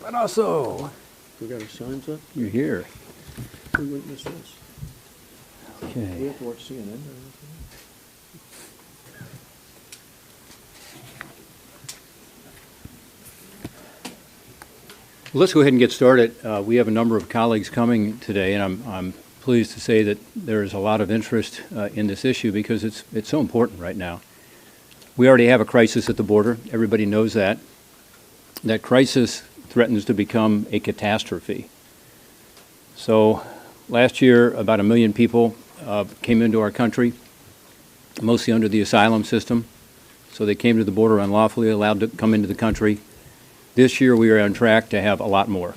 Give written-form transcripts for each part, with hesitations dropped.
But also, We got our signs up? you're here. Who witnessed this? We Okay. have to watch CNN or anything? Let's go ahead and get started. We have a number of colleagues coming today, and I'm pleased to say that there is a lot of interest in this issue because it's so important right now. We already have a crisis at the border. Everybody knows that. That crisis threatens to become a catastrophe. So last year, about 1 million people came into our country, mostly under the asylum system. So they came to the border unlawfully, allowed to come into the country. This year, we are on track to have a lot more.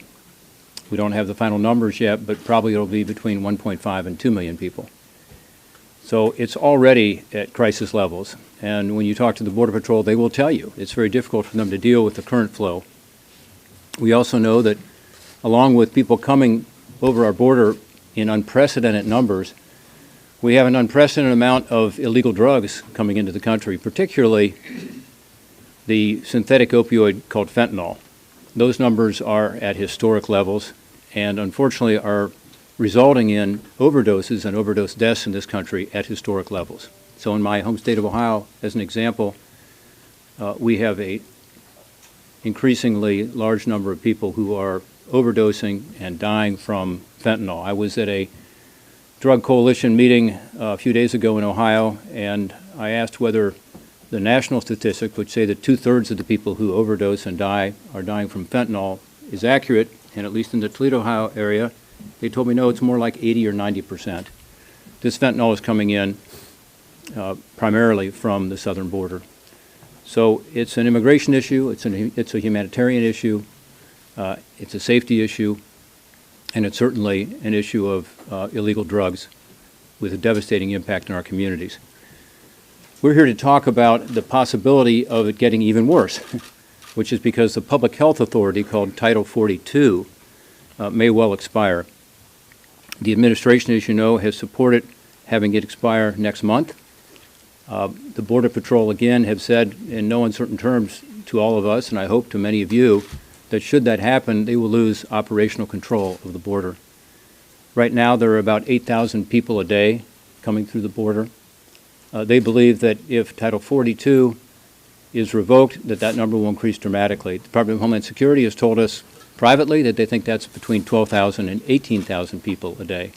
We don't have the final numbers yet, but probably it'll be between 1.5 and 2 million people. So it's already at crisis levels. And when you talk to the Border Patrol, they will tell you it's very difficult for them to deal with the current flow. We also know that along with people coming over our border in unprecedented numbers, we have an unprecedented amount of illegal drugs coming into the country, particularly the synthetic opioid called fentanyl. Those numbers are at historic levels and unfortunately are resulting in overdoses and overdose deaths in this country at historic levels. So in my home state of Ohio, as an example, we have a increasingly large number of people who are overdosing and dying from fentanyl. I was at a drug coalition meeting a few days ago in Ohio, and I asked whether the national statistics, which say that 2/3 of the people who overdose and die are dying from fentanyl, is accurate, and at least in the Toledo, Ohio area, they told me no, it's more like 80 or 90%. This fentanyl is coming in primarily from the southern border. So it's an immigration issue, it's a humanitarian issue, it's a safety issue, and it's certainly an issue of illegal drugs with a devastating impact on our communities. We're here to talk about the possibility of it getting even worse, which is because the public health authority called Title 42 may well expire. The administration, as you know, has supported having it expire next month. The Border Patrol, again, have said in no uncertain terms to all of us, and I hope to many of you, that should that happen, they will lose operational control of the border. Right now, there are about 8,000 people a day coming through the border. They believe that if Title 42 is revoked, that number will increase dramatically. The Department of Homeland Security has told us privately that they think that's between 12,000 and 18,000 people a day.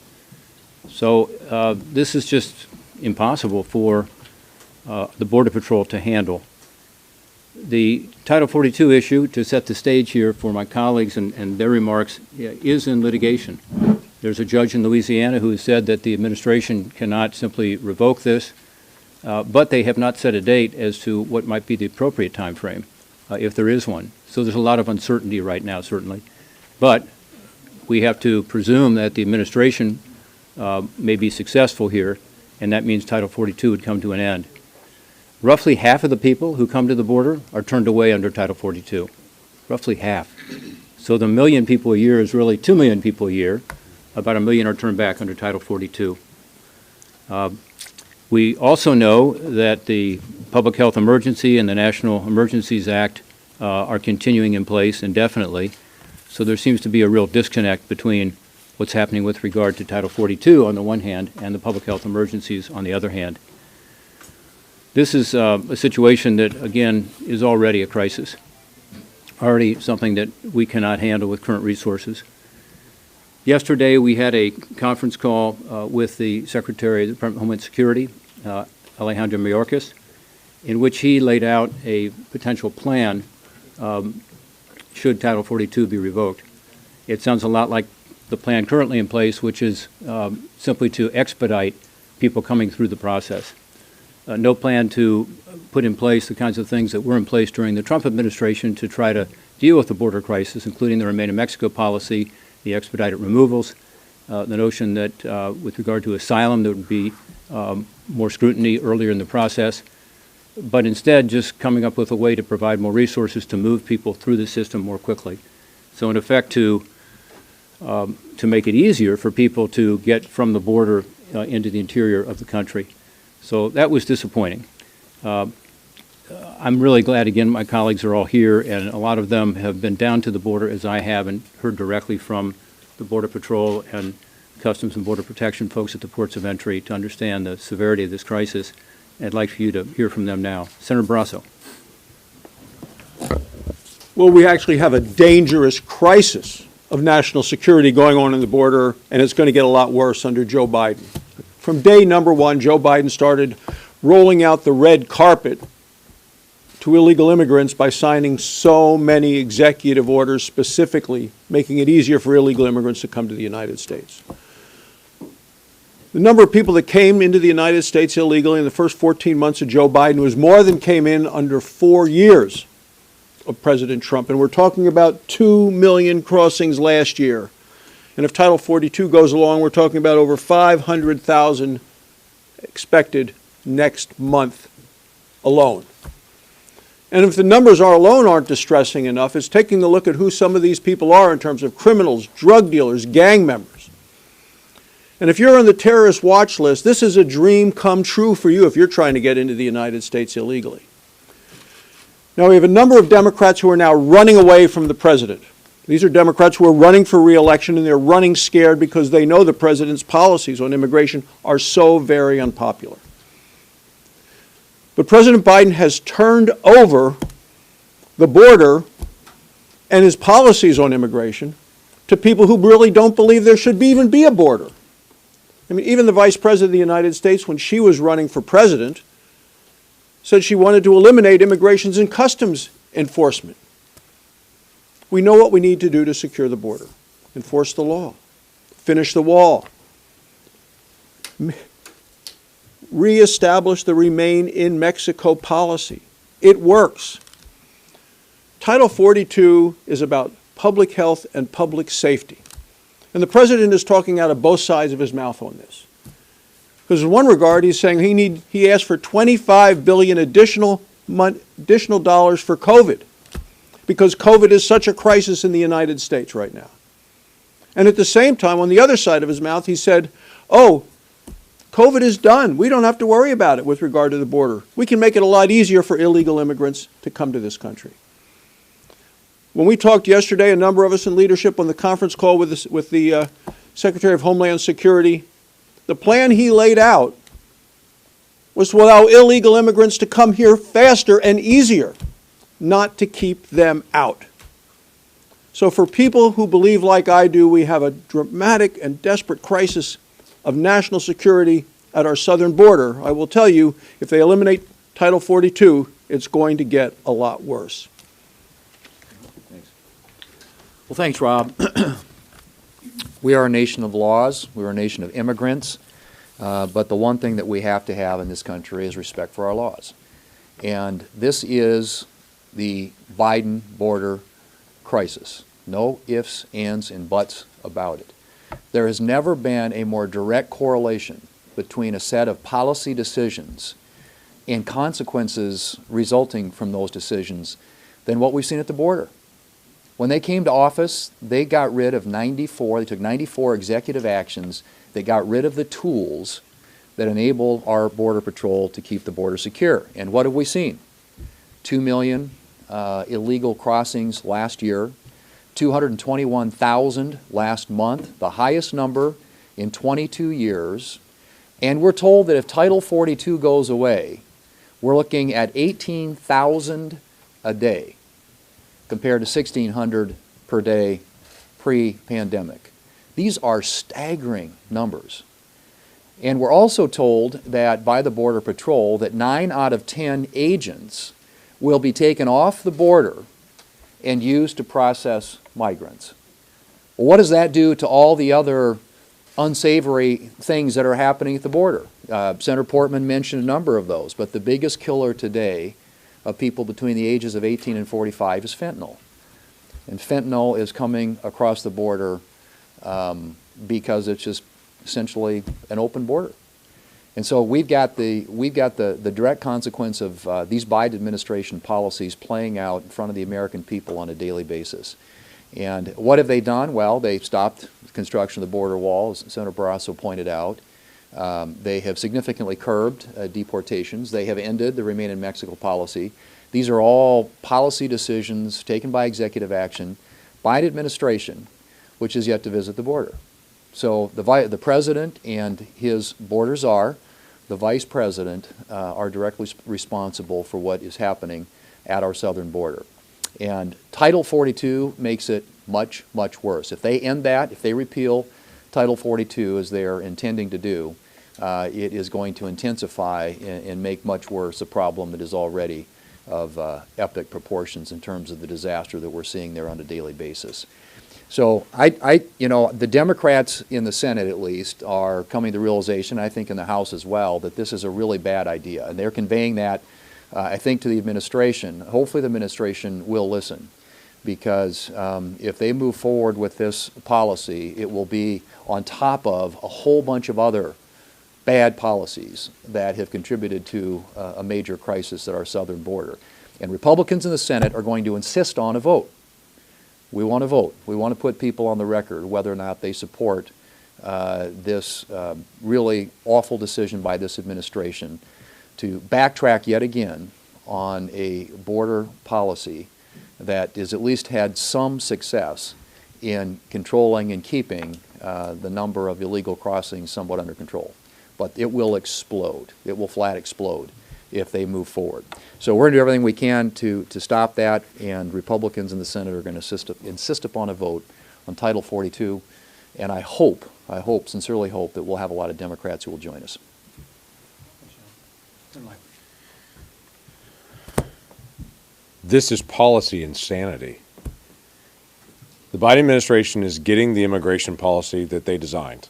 So this is just impossible for the Border Patrol to handle. The Title 42 issue, to set the stage here for my colleagues and their remarks, is in litigation. There's a judge in Louisiana who has said that the administration cannot simply revoke this, but they have not set a date as to what might be the appropriate time frame, if there is one. So there's a lot of uncertainty right now, certainly. But we have to presume that the administration may be successful here, and that means Title 42 would come to an end. Roughly half of the people who come to the border are turned away under Title 42. Roughly half. So the 1 million people a year is really 2 million people a year. About 1 million are turned back under Title 42. We also know that the Public Health Emergency and the National Emergencies Act are continuing in place indefinitely. So there seems to be a real disconnect between what's happening with regard to Title 42 on the one hand and the public health emergencies on the other hand. This is a situation that, again, is already a crisis, already something that we cannot handle with current resources. Yesterday, we had a conference call with the Secretary of the Department of Homeland Security, Alejandro Mayorkas, in which he laid out a potential plan should Title 42 be revoked. It sounds a lot like the plan currently in place, which is simply to expedite people coming through the process. No plan to put in place the kinds of things that were in place during the Trump administration to try to deal with the border crisis, including the Remain in Mexico policy, the expedited removals, the notion that with regard to asylum there would be more scrutiny earlier in the process, but instead just coming up with a way to provide more resources to move people through the system more quickly. So in effect to make it easier for people to get from the border into the interior of the country. So that was disappointing. I'm really glad, again, my colleagues are all here, and a lot of them have been down to the border, as I have, and heard directly from the Border Patrol and Customs and Border Protection folks at the ports of entry to understand the severity of this crisis. I'd like for you to hear from them now. Senator Barrasso. Well, we actually have a dangerous crisis of national security going on in the border, and it's going to get a lot worse under Joe Biden. From day number one, Joe Biden started rolling out the red carpet to illegal immigrants by signing so many executive orders specifically making it easier for illegal immigrants to come to the United States. The number of people that came into the United States illegally in the first 14 months of Joe Biden was more than came in under 4 years of President Trump. And we're talking about 2 million crossings last year. And if Title 42 goes along, we're talking about over 500,000 expected next month alone. And if the numbers alone aren't distressing enough, it's taking a look at who some of these people are in terms of criminals, drug dealers, gang members. And if you're on the terrorist watch list, this is a dream come true for you if you're trying to get into the United States illegally. Now, we have a number of Democrats who are now running away from the president. These are Democrats who are running for re-election, and they're running scared because they know the president's policies on immigration are so very unpopular. But President Biden has turned over the border and his policies on immigration to people who really don't believe there should even be a border. I mean, even the Vice President of the United States, when she was running for president, said she wanted to eliminate immigrations and customs enforcement. We know what we need to do to secure the border. Enforce the law. Finish the wall. Reestablish the Remain in Mexico policy. It works. Title 42 is about public health and public safety. And the president is talking out of both sides of his mouth on this. Because in one regard, he's saying he asked for $25 billion additional dollars for COVID, because COVID is such a crisis in the United States right now. And at the same time, on the other side of his mouth, he said, oh, COVID is done. We don't have to worry about it with regard to the border. We can make it a lot easier for illegal immigrants to come to this country. When we talked yesterday, a number of us in leadership on the conference call with the Secretary of Homeland Security, the plan he laid out was to allow illegal immigrants to come here faster and easier, not to keep them out. So for people who believe like I do, we have a dramatic and desperate crisis of national security at our southern border. I will tell you, if they eliminate Title 42, it's going to get a lot worse. Thanks. Well, thanks, Rob. We are a nation of laws. We're a nation of immigrants. But the one thing that we have to have in this country is respect for our laws. And this is the Biden border crisis. No ifs, ands, and buts about it. There has never been a more direct correlation between a set of policy decisions and consequences resulting from those decisions than what we've seen at the border. When they came to office, they got rid of they took 94 executive actions that got rid of the tools that enable our Border Patrol to keep the border secure. And what have we seen? 2 million illegal crossings last year, 221,000 last month, the highest number in 22 years. And we're told that if Title 42 goes away, we're looking at 18,000 a day compared to 1,600 per day pre-pandemic. These are staggering numbers. And we're also told that by the Border Patrol that 9 out of 10 agents will be taken off the border and used to process migrants. Well, what does that do to all the other unsavory things that are happening at the border? Senator Portman mentioned a number of those, but the biggest killer today of people between the ages of 18 and 45 is fentanyl. And fentanyl is coming across the border because it's just essentially an open border. And so we've got the direct consequence of these Biden administration policies playing out in front of the American people on a daily basis. And what have they done? Well, they've stopped construction of the border wall, as Senator Barrasso pointed out. They have significantly curbed deportations. They have ended the Remain in Mexico policy. These are all policy decisions taken by executive action by an administration which is yet to visit the border. So the president and his border czar, the vice president, are directly responsible for what is happening at our southern border. And Title 42 makes it much, much worse. If they end that, if they repeal Title 42 as they are intending to do, it is going to intensify and make much worse a problem that is already of epic proportions in terms of the disaster that we're seeing there on a daily basis. So the Democrats in the Senate at least are coming to the realization, I think in the House as well, that this is a really bad idea. And they're conveying that, I think, to the administration. Hopefully the administration will listen, because if they move forward with this policy, it will be on top of a whole bunch of other bad policies that have contributed to a major crisis at our southern border. And Republicans in the Senate are going to insist on a vote. We want to vote. We want to put people on the record whether or not they support this really awful decision by this administration to backtrack yet again on a border policy that has at least had some success in controlling and keeping the number of illegal crossings somewhat under control. But it will explode. It will flat explode if they move forward. So we're going to do everything we can to stop that, and Republicans in the Senate are going to insist upon a vote on Title 42, and I sincerely hope that we'll have a lot of Democrats who will join us. This is policy insanity. The Biden administration is getting the immigration policy that they designed.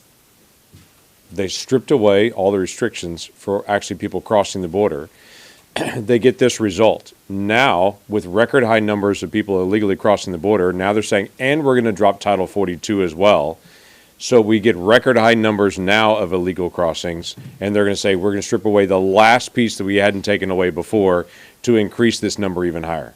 They stripped away all the restrictions for actually people crossing the border. They get this result. Now, with record high numbers of people illegally crossing the border, now they're saying, and we're going to drop Title 42 as well. So we get record high numbers now of illegal crossings, and they're going to say, we're going to strip away the last piece that we hadn't taken away before to increase this number even higher.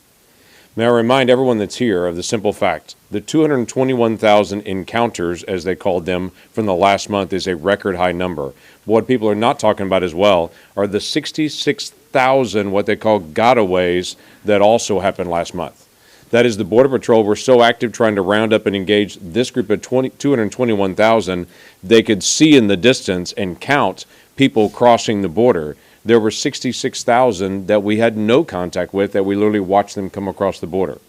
May I remind everyone that's here of the simple fact that 221,000 encounters, as they called them, from the last month is a record high number. But what people are not talking about as well are the 66,000 what they call gotaways that also happened last month. That is, the Border Patrol were so active trying to round up and engage this group of 221,000, they could see in the distance and count people crossing the border. There were 66,000 that we had no contact with, that we literally watched them come across the border.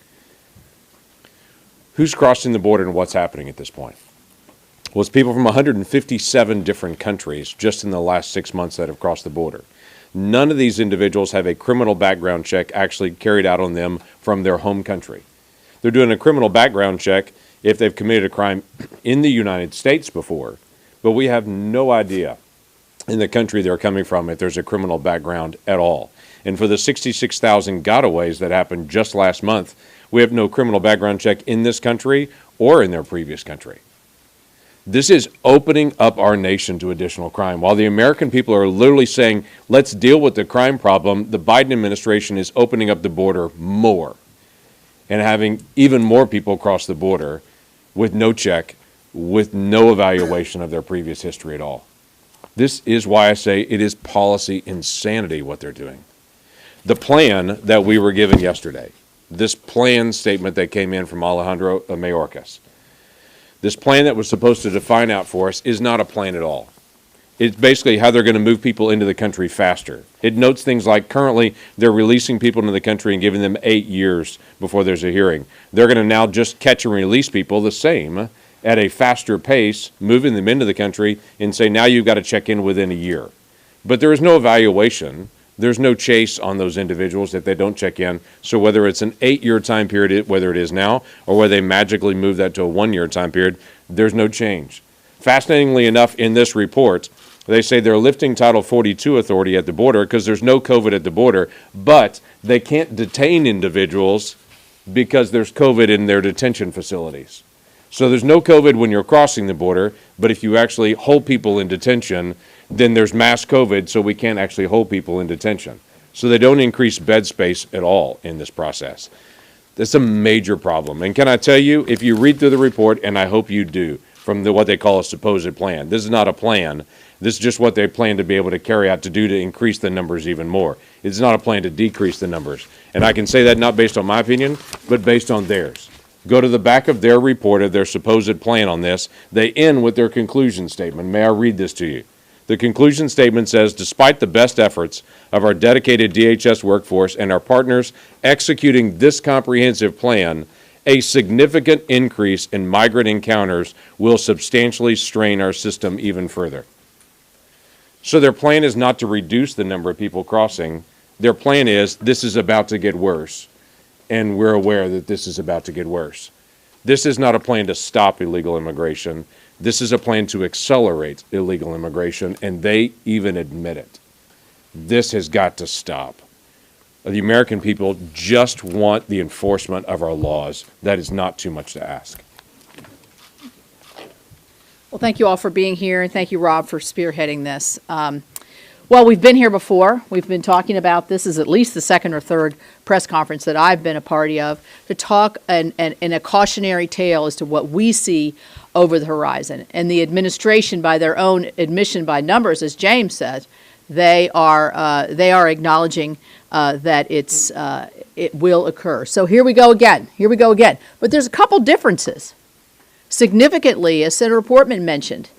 Who's crossing the border and what's happening at this point? Well, it's people from 157 different countries just in the last 6 months that have crossed the border. None of these individuals have a criminal background check actually carried out on them from their home country. They're doing a criminal background check if they've committed a crime in the United States before, but we have no idea in the country they're coming from if there's a criminal background at all. And for the 66,000 gotaways that happened just last month, we have no criminal background check in this country or in their previous country. This is opening up our nation to additional crime. While the American people are literally saying, let's deal with the crime problem, the Biden administration is opening up the border more and having even more people cross the border with no check, with no evaluation of their previous history at all. This is why I say it is policy insanity what they're doing. The plan that we were given yesterday, this plan statement that came in from Alejandro Mayorkas, this plan that was supposed to define out for us is not a plan at all. It's basically how they're going to move people into the country faster. It notes things like currently they're releasing people into the country and giving them 8 years before there's a hearing. They're going to now just catch and release people the same at a faster pace, moving them into the country and say, now you've got to check in within a year. But there is no evaluation. There's no chase on those individuals if they don't check in. So whether it's an 8-year time period, whether it is now, or whether they magically move that to a 1-year time period, there's no change. Fascinatingly enough, in this report, they say they're lifting Title 42 authority at the border because there's no COVID at the border, but they can't detain individuals because there's COVID in their detention facilities. So there's no COVID when you're crossing the border, but if you actually hold people in detention, then there's mass COVID, so we can't actually hold people in detention. So they don't increase bed space at all in this process. That's a major problem. And can I tell you, if you read through the report, and I hope you do, from what they call a supposed plan. This is not a plan. This is just what they plan to be able to carry out to increase the numbers even more. It's not a plan to decrease the numbers. And I can say that not based on my opinion, but based on theirs. Go to the back of their report of their supposed plan on this. They end with their conclusion statement. May I read this to you? The conclusion statement says, despite the best efforts of our dedicated DHS workforce and our partners executing this comprehensive plan, a significant increase in migrant encounters will substantially strain our system even further. So their plan is not to reduce the number of people crossing. Their plan is, this is about to get worse, and we're aware that this is about to get worse. This is not a plan to stop illegal immigration. This is a plan to accelerate illegal immigration, and they even admit it. This has got to stop. The American people just want the enforcement of our laws. That is not too much to ask. Well, thank you all for being here, and thank you, Rob, for spearheading this. Well, we've been here before. We've been talking about this is at least the second or third press conference that I've been a party of to talk in a cautionary tale as to what we see over the horizon. And the administration, by their own admission by numbers, as James said, they are acknowledging that it will occur. So here we go again. Here we go again. But there's a couple differences. Significantly, as Senator Portman mentioned,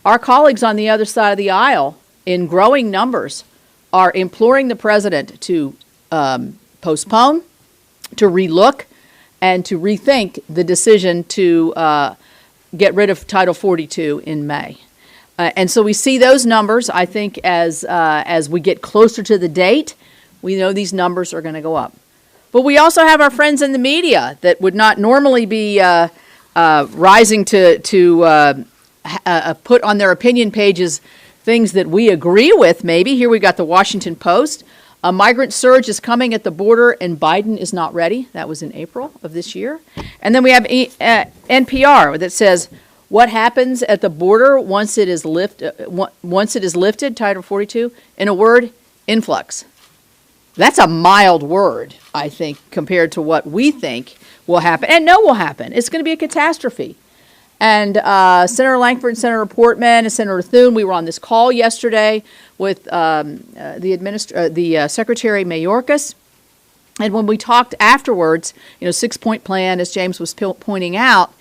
our colleagues on the other side of the aisle, in growing numbers, are imploring the president to postpone, to relook, and to rethink the decision to get rid of Title 42 in May. And so we see those numbers, I think, as we get closer to the date, we know these numbers are going to go up. But we also have our friends in the media that would not normally be rising to put on their opinion pages things that we agree with, maybe. Here we got the Washington Post. A migrant surge is coming at the border, and Biden is not ready. That was in April of this year. And then we have NPR that says, what happens at the border once it is lifted, Title 42? In a word, influx. That's a mild word, I think, compared to what we think will happen, and know will happen. It's going to be a catastrophe. And Senator Lankford, Senator Portman, and Senator Thune, we were on this call yesterday with the Secretary Mayorkas. And when we talked afterwards, 6-point plan, as James was pointing out,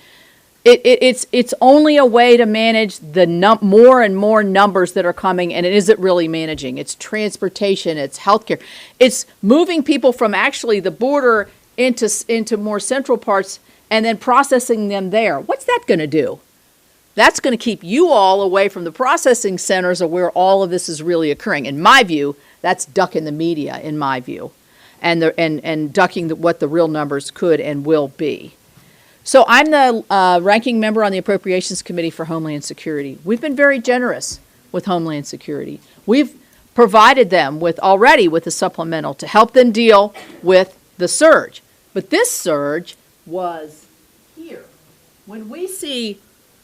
it's only a way to manage the more and more numbers that are coming, and it isn't really managing. It's transportation, it's healthcare. It's moving people from actually the border into more central parts and then processing them there. What's that going to do? That's going to keep you all away from the processing centers of where all of this is really occurring. In my view, that's ducking the media, in my view, and ducking what the real numbers could and will be. So I'm the ranking member on the Appropriations Committee for Homeland Security. We've been very generous with Homeland Security. We've provided them already with a supplemental to help them deal with the surge. But this surge was here. When we see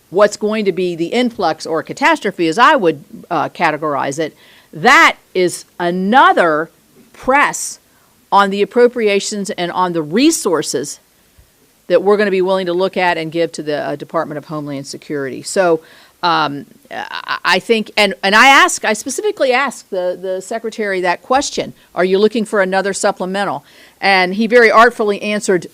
what's going to be the influx or catastrophe, as I would categorize it, that is another press on the appropriations and on the resources that we're going to be willing to look at and give to the Department of Homeland Security. So I think, and I specifically asked the Secretary that question, are you looking for another supplemental? And he very artfully answered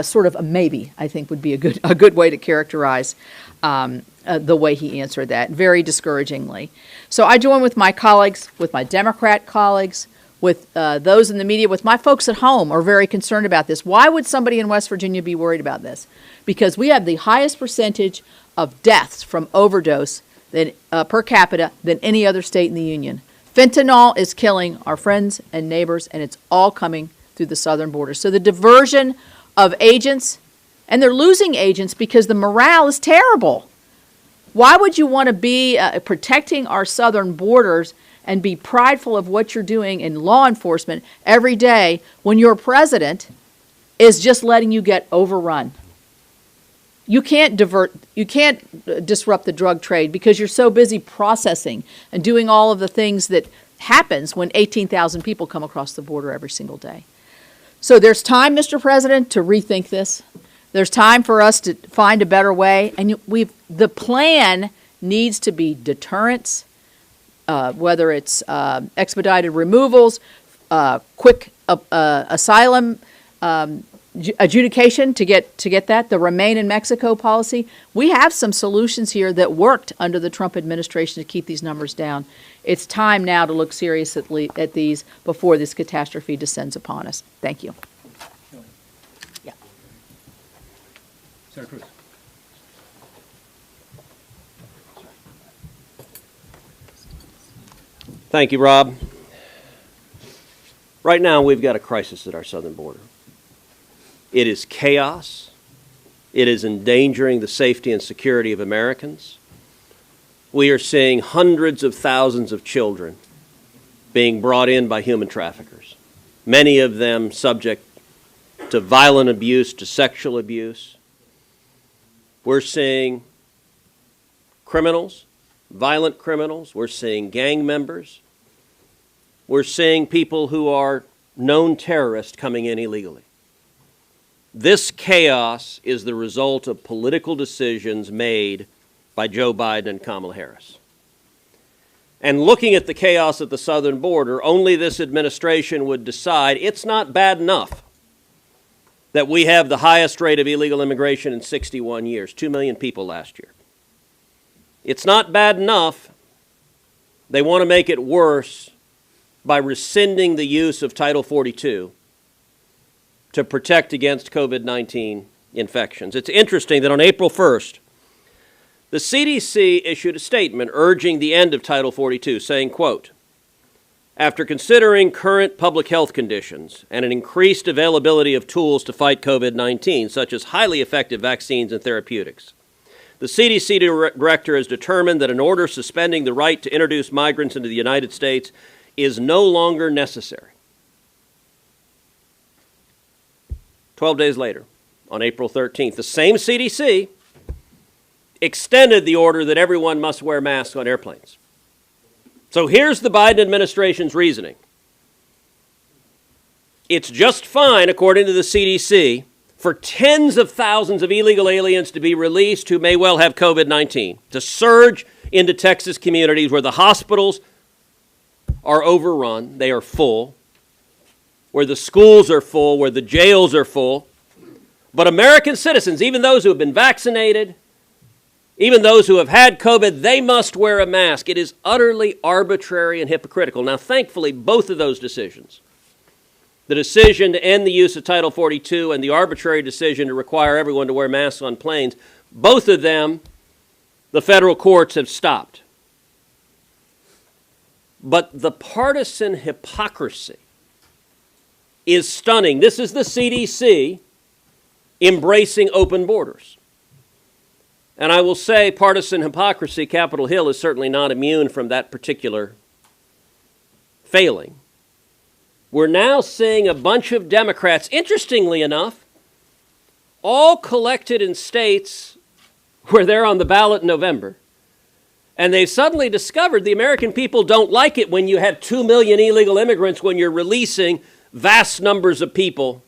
sort of a maybe, I think would be a good way to characterize the way he answered that, very discouragingly. So I join with my colleagues, with my Democrat colleagues, with those in the media, with my folks at home are very concerned about this. Why would somebody in West Virginia be worried about this? Because we have the highest percentage of deaths from overdose per capita than any other state in the union. Fentanyl is killing our friends and neighbors, and it's all coming through the southern border. So the diversion of agents, and they're losing agents because the morale is terrible. Why would you want to be protecting our southern borders and be prideful of what you're doing in law enforcement every day when your president is just letting you get overrun? You can't disrupt the drug trade because you're so busy processing and doing all of the things that happens when 18,000 people come across the border every single day. So there's time, Mr. President, to rethink this. There's time for us to find a better way, and the plan needs to be deterrence, whether it's expedited removals, quick asylum adjudication to get that, the Remain in Mexico policy. We have some solutions here that worked under the Trump administration to keep these numbers down. It's time now to look seriously at these before this catastrophe descends upon us. Thank you. Yeah. Senator Cruz. Thank you, Rob. Right now, we've got a crisis at our southern border. It is chaos. It is endangering the safety and security of Americans. We are seeing hundreds of thousands of children being brought in by human traffickers, many of them subject to violent abuse, to sexual abuse. We're seeing criminals, violent criminals. We're seeing gang members. We're seeing people who are known terrorists coming in illegally. This chaos is the result of political decisions made by Joe Biden and Kamala Harris. And looking at the chaos at the southern border, only this administration would decide it's not bad enough that we have the highest rate of illegal immigration in 61 years, 2 million people last year. It's not bad enough. They want to make it worse by rescinding the use of Title 42 to protect against COVID-19 infections. It's interesting that on April 1st, the CDC issued a statement urging the end of Title 42, saying, quote, "After considering current public health conditions and an increased availability of tools to fight COVID-19, such as highly effective vaccines and therapeutics, the CDC director has determined that an order suspending the right to introduce migrants into the United States is no longer necessary." 12 days later, on April 13th, the same CDC extended the order that everyone must wear masks on airplanes. So here's the Biden administration's reasoning. It's just fine, according to the CDC, for tens of thousands of illegal aliens to be released who may well have COVID-19, to surge into Texas communities where the hospitals are overrun, they are full, where the schools are full, where the jails are full. But American citizens, even those who have been vaccinated, even those who have had COVID, they must wear a mask. It is utterly arbitrary and hypocritical. Now, thankfully, both of those decisions, the decision to end the use of Title 42 and the arbitrary decision to require everyone to wear masks on planes, both of them, the federal courts have stopped. But the partisan hypocrisy is stunning. This is the CDC embracing open borders. And I will say partisan hypocrisy, Capitol Hill is certainly not immune from that particular failing. We're now seeing a bunch of Democrats, interestingly enough, all collected in states where they're on the ballot in November. And they've suddenly discovered the American people don't like it when you have 2 million illegal immigrants, when you're releasing vast numbers of people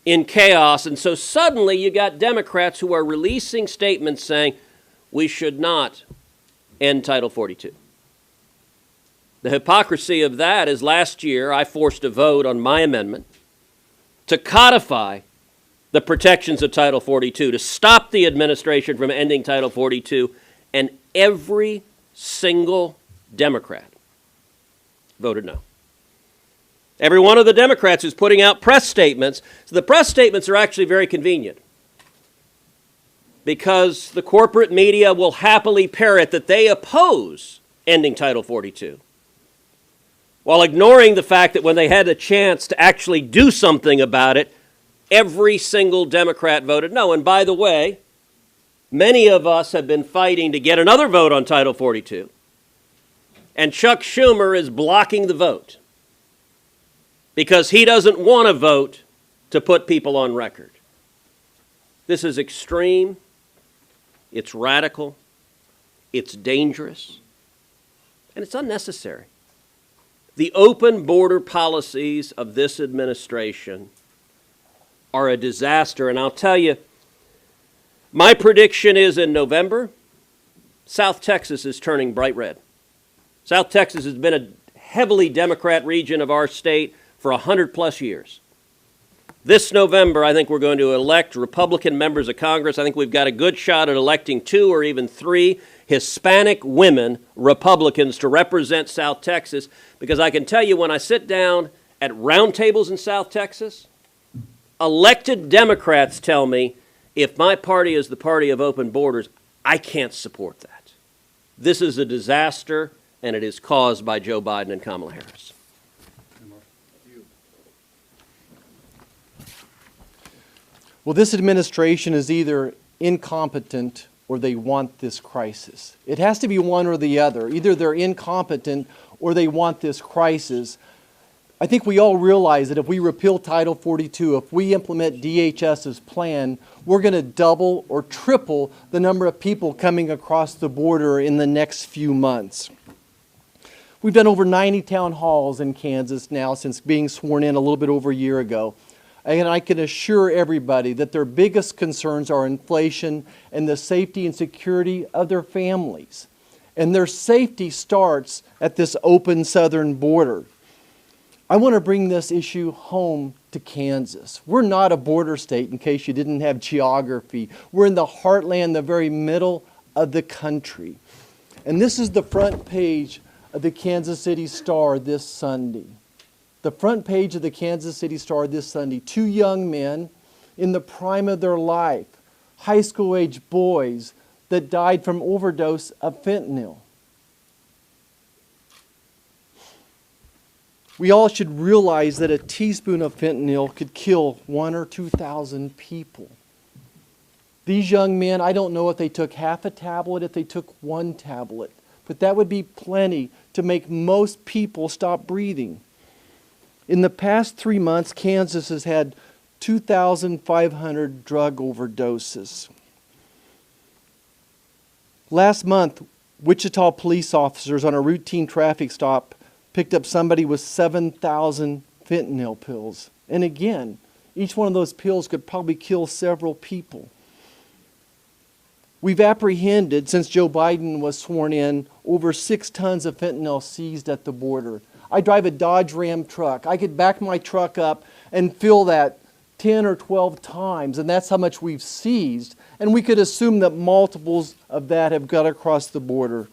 in chaos. And so suddenly you got Democrats who are releasing statements saying we should not end Title 42. The hypocrisy of that is last year I forced a vote on my amendment to codify the protections of Title 42, to stop the administration from ending Title 42, and every single Democrat voted no. Every one of the Democrats who's putting out press statements, so the press statements are actually very convenient because the corporate media will happily parrot that they oppose ending Title 42, while ignoring the fact that when they had a chance to actually do something about it, every single Democrat voted no. And by the way, many of us have been fighting to get another vote on Title 42, and Chuck Schumer is blocking the vote because he doesn't want to vote to put people on record. This is extreme, it's radical, it's dangerous, and it's unnecessary. The open border policies of this administration are a disaster. And I'll tell you, my prediction is in November, South Texas is turning bright red. South Texas has been a heavily Democrat region of our state for 100+ years. This November, I think we're going to elect Republican members of Congress. I think we've got a good shot at electing 2 or even 3 Hispanic women Republicans to represent South Texas, because I can tell you, when I sit down at roundtables in South Texas, elected Democrats tell me, if my party is the party of open borders, I can't support that. This is a disaster, and it is caused by Joe Biden and Kamala Harris. Well, this administration is either incompetent or they want this crisis. It has to be one or the other. Either they're incompetent or they want this crisis. I think we all realize that if we repeal Title 42, if we implement DHS's plan, we're going to double or triple the number of people coming across the border in the next few months. We've done over 90 town halls in Kansas now since being sworn in a little bit over a year ago. And I can assure everybody that their biggest concerns are inflation and the safety and security of their families. And their safety starts at this open southern border. I want to bring this issue home to Kansas. We're not a border state, in case you didn't have geography. We're in the heartland, the very middle of the country. And this is the front page of the Kansas City Star this Sunday. The front page of the Kansas City Star this Sunday, 2 young men in the prime of their life, high school age boys that died from overdose of fentanyl. We all should realize that a teaspoon of fentanyl could kill 1,000 or 2,000 people. These young men, I don't know if they took half a tablet, if they took 1 tablet, but that would be plenty to make most people stop breathing. In the past 3 months, Kansas has had 2,500 drug overdoses. Last month, Wichita police officers on a routine traffic stop picked up somebody with 7,000 fentanyl pills. And again, each one of those pills could probably kill several people. We've apprehended, since Joe Biden was sworn in, over 6 tons of fentanyl seized at the border. I drive a Dodge Ram truck. I could back my truck up and fill that 10 or 12 times, and that's how much we've seized. And we could assume that multiples of that have got across the border.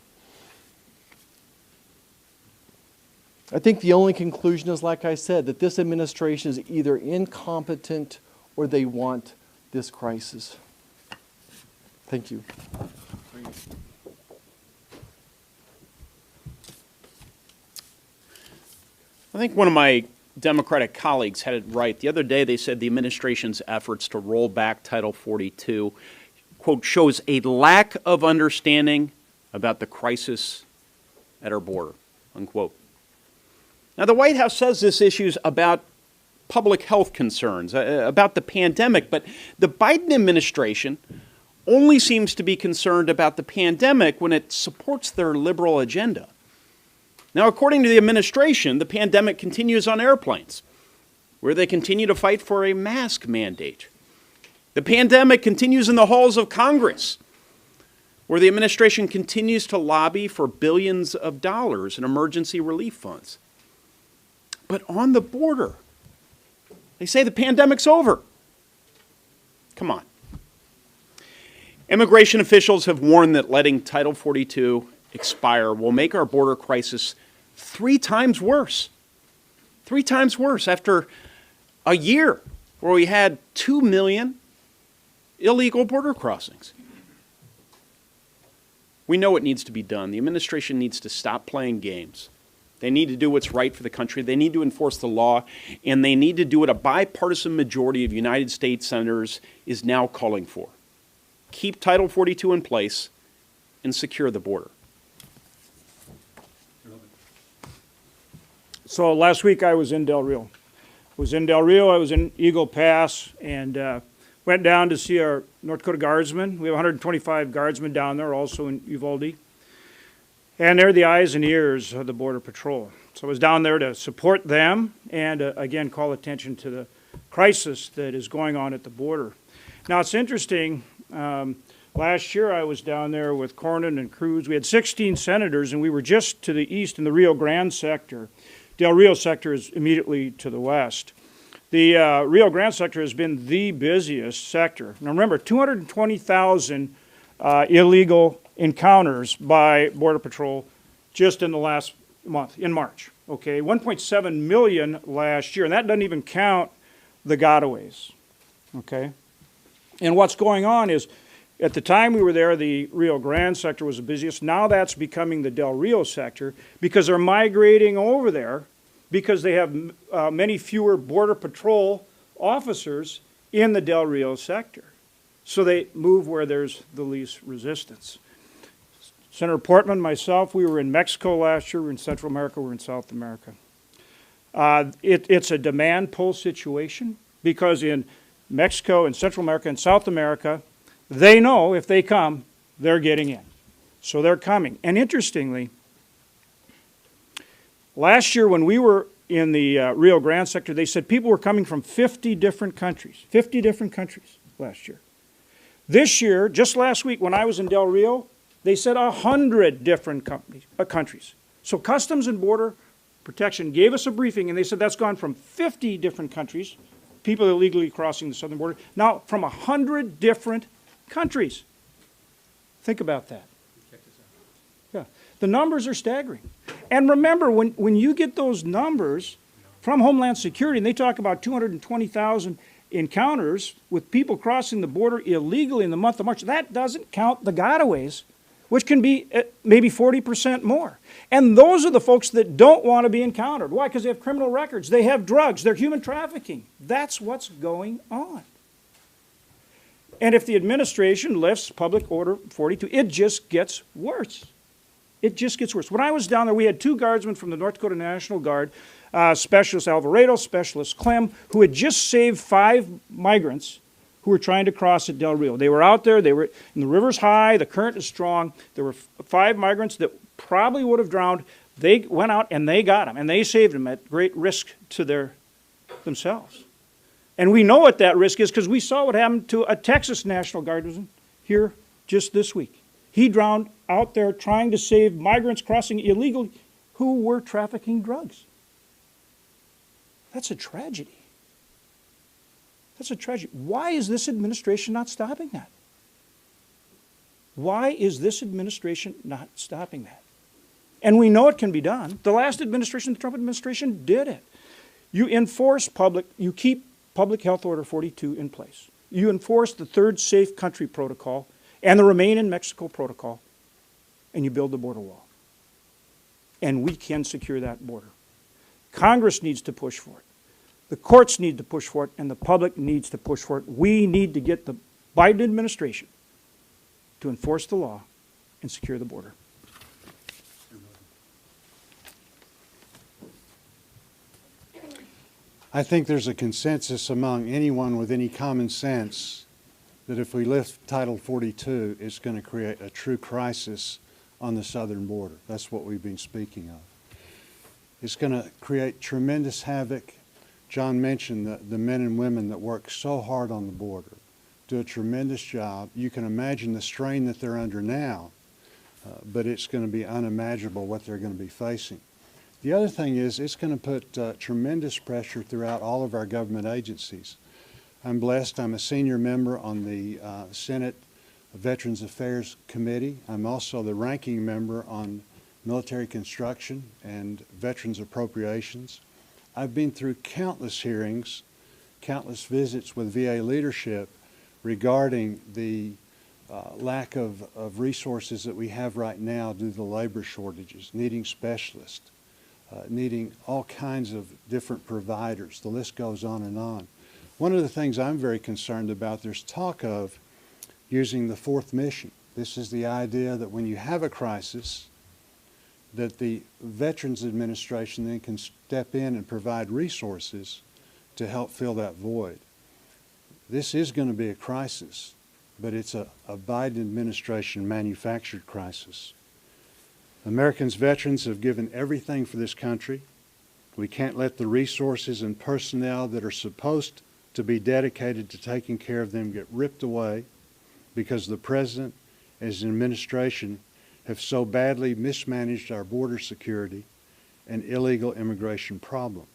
I think the only conclusion is, like I said, that this administration is either incompetent or they want this crisis. Thank you. I think one of my Democratic colleagues had it right. The other day they said the administration's efforts to roll back Title 42, quote, shows a lack of understanding about the crisis at our border, unquote. Now, the White House says this issue's about public health concerns, about the pandemic, but the Biden administration only seems to be concerned about the pandemic when it supports their liberal agenda. Now, according to the administration, the pandemic continues on airplanes, where they continue to fight for a mask mandate. The pandemic continues in the halls of Congress, where the administration continues to lobby for billions of dollars in emergency relief funds. But on the border, they say the pandemic's over. Come on. Immigration officials have warned that letting Title 42 expire will make our border crisis 3 times worse. 3 times worse after a year where we had 2 million illegal border crossings. We know what needs to be done. The administration needs to stop playing games. They need to do what's right for the country. They need to enforce the law, and they need to do what a bipartisan majority of United States senators is now calling for. Keep Title 42 in place and secure the border. So last week I was in Del Rio. I was in Eagle Pass, and went down to see our North Dakota Guardsmen. We have 125 Guardsmen down there, also in Uvalde. And they're the eyes and ears of the Border Patrol. So I was down there to support them and, again, call attention to crisis that is going on at the border. Now, it's interesting. Last year I was down there with Cornyn and Cruz. We had 16 senators, and we were just to the east in the Rio Grande sector. Del Rio sector is immediately to the west. The Rio Grande sector has been the busiest sector. Now remember, 220,000 illegal encounters by Border Patrol just in the last month, in March. Okay, 1.7 million last year, and that doesn't even count the gotaways. Okay, and what's going on is, at the time we were there, the Rio Grande sector was the busiest. Now that's becoming the Del Rio sector because they're migrating over there because they have many fewer Border Patrol officers in the Del Rio sector. So they move where there's the least resistance. Senator Portman, myself, we were in Mexico last year, we were in Central America, we were in South America. It's a demand pull situation because in Mexico and Central America and South America, they know if they come, they're getting in. So they're coming. And interestingly, last year when we were in the Rio Grande sector, they said people were coming from 50 different countries. 50 different countries last year. This year, just last week when I was in Del Rio, they said 100 different countries. So Customs and Border Protection gave us a briefing, and they said that's gone from 50 different countries, people illegally crossing the southern border, now from 100 different countries. Think about that. Yeah, the numbers are staggering. And remember, when you get those numbers from Homeland Security, and they talk about 220,000 encounters with people crossing the border illegally in the month of March, that doesn't count the gotaways, which can be maybe 40% more. And those are the folks that don't want to be encountered. Why? Because they have criminal records, they have drugs, they're human trafficking. That's what's going on. And if the administration lifts Public Order 42, it just gets worse. It just gets worse. When I was down there, we had 2 guardsmen from the North Dakota National Guard, Specialist Alvarado, Specialist Clem, who had just saved 5 migrants who were trying to cross at Del Rio. They were out there, and the river's high, the current is strong. There were 5 migrants that probably would have drowned. They went out and they got them, and they saved them at great risk to themselves. And we know what that risk is because we saw what happened to a Texas National Guardsman here just this week. He drowned out there trying to save migrants crossing illegally who were trafficking drugs. That's a tragedy. That's a tragedy. Why is this administration not stopping that? Why is this administration not stopping that? And we know it can be done. The last administration, the Trump administration, did it. You enforce you keep Public Health Order 42 in place. You enforce the 3rd Safe Country Protocol and the Remain in Mexico Protocol, and you build the border wall. And we can secure that border. Congress needs to push for it. The courts need to push for it, and the public needs to push for it. We need to get the Biden administration to enforce the law and secure the border. I think there's a consensus among anyone with any common sense that if we lift Title 42, it's going to create a true crisis on the southern border. That's what we've been speaking of. It's going to create tremendous havoc. John mentioned the men and women that work so hard on the border, do a tremendous job. You can imagine the strain that they're under now, but it's going to be unimaginable what they're going to be facing. The other thing is it's going to put tremendous pressure throughout all of our government agencies. I'm blessed. I'm a senior member on the Senate Veterans Affairs Committee. I'm also the ranking member on military construction and veterans appropriations. I've been through countless hearings, countless visits with VA leadership regarding the lack of resources that we have right now due to the labor shortages, needing specialists, needing all kinds of different providers. The list goes on and on. One of the things I'm very concerned about, there's talk of using the 4th mission. This is the idea that when you have a crisis, that the Veterans Administration then can step in and provide resources to help fill that void. This is going to be a crisis, but it's a Biden administration manufactured crisis. Americans, veterans have given everything for this country. We can't let the resources and personnel that are supposed to be dedicated to taking care of them get ripped away because the President and his administration have so badly mismanaged our border security and illegal immigration problem.